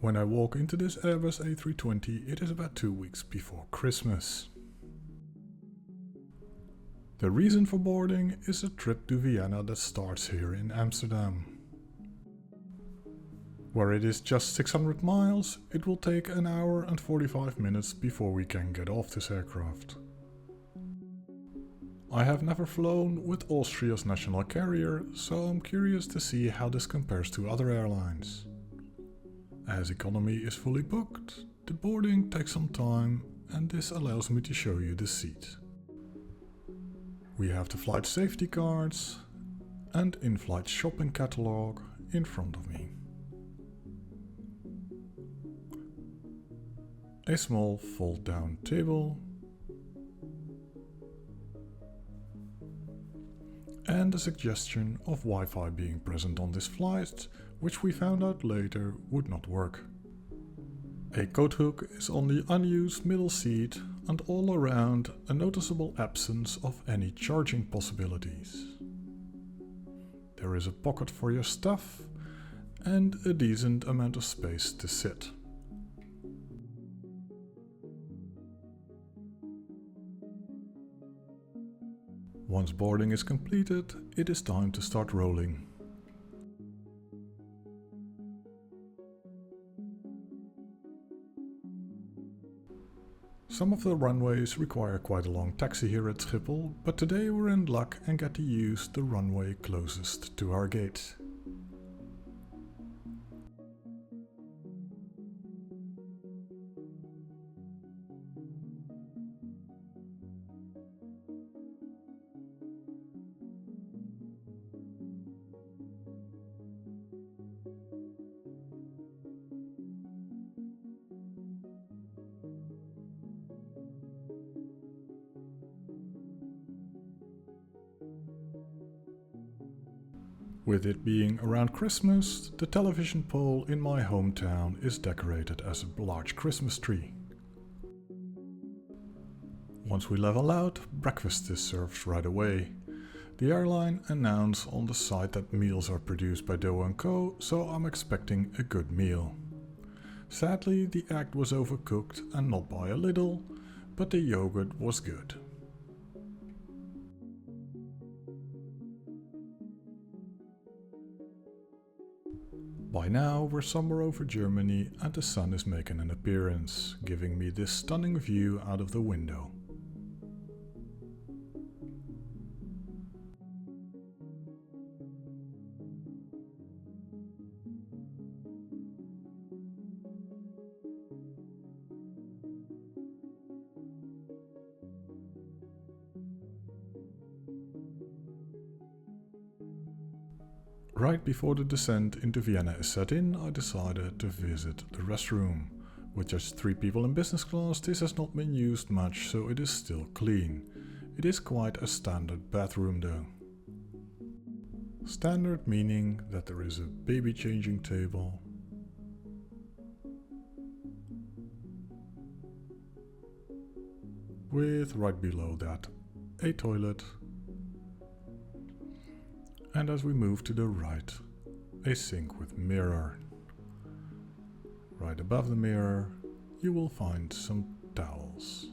When I walk into this Airbus A320, it is about 2 weeks before Christmas. The reason for boarding is a trip to Vienna that starts here in Amsterdam. Where it is just 600 miles, it will take an hour and 45 minutes before we can get off this aircraft. I have never flown with Austria's national carrier, so I'm curious to see how this compares to other airlines. As economy is fully booked, the boarding takes some time and this allows me to show you the seat. We have the flight safety cards and in-flight shopping catalog in front of me. A small fold-down table and a suggestion of Wi-Fi being present on this flight, which we found out later would not work. A coat hook is on the unused middle seat and all around a noticeable absence of any charging possibilities. There is a pocket for your stuff and a decent amount of space to sit. Once boarding is completed, it is time to start rolling. Some of the runways require quite a long taxi here at Schiphol, but today we're in luck and get to use the runway closest to our gate. With it being around Christmas, the television pole in my hometown is decorated as a large Christmas tree. Once we level out, breakfast is served right away. The airline announced on the site that meals are produced by Dough & Co, so I'm expecting a good meal. Sadly, the egg was overcooked and not by a little, but the yogurt was good. By now we're somewhere over Germany and the sun is making an appearance, giving me this stunning view out of the window. Right before the descent into Vienna is set in, I decided to visit the restroom. With just 3 people in business class, this has not been used much, so it is still clean. It is quite a standard bathroom though. Standard meaning that there is a baby changing table, with right below that a toilet, and as we move to the right, a sink with mirror. Right above the mirror, you will find some towels.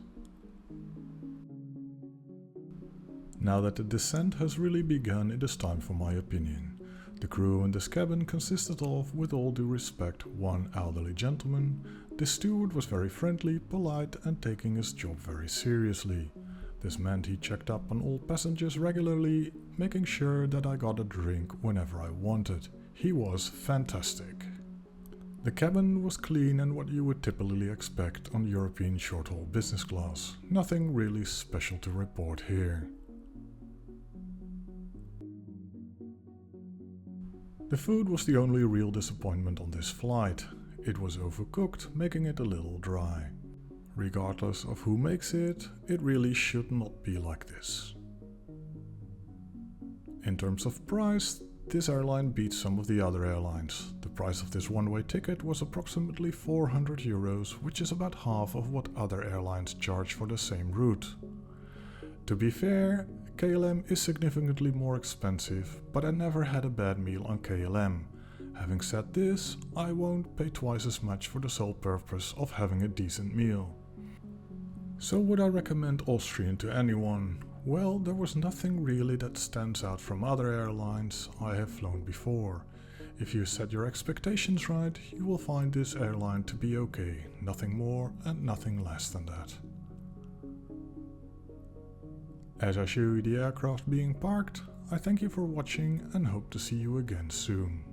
Now that the descent has really begun, it is time for my opinion. The crew in this cabin consisted of, with all due respect, 1 elderly gentleman. The steward was very friendly, polite and taking his job very seriously. This meant he checked up on all passengers regularly, making sure that I got a drink whenever I wanted. He was fantastic. The cabin was clean and what you would typically expect on European short-haul business class. Nothing really special to report here. The food was the only real disappointment on this flight. It was overcooked, making it a little dry. Regardless of who makes it, it really should not be like this. In terms of price, this airline beats some of the other airlines. The price of this one-way ticket was approximately 400 euros, which is about half of what other airlines charge for the same route. To be fair, KLM is significantly more expensive, but I never had a bad meal on KLM. Having said this, I won't pay twice as much for the sole purpose of having a decent meal. So would I recommend Austrian to anyone? Well, there was nothing really that stands out from other airlines I have flown before. If you set your expectations right, you will find this airline to be okay, nothing more and nothing less than that. As I show you the aircraft being parked, I thank you for watching and hope to see you again soon.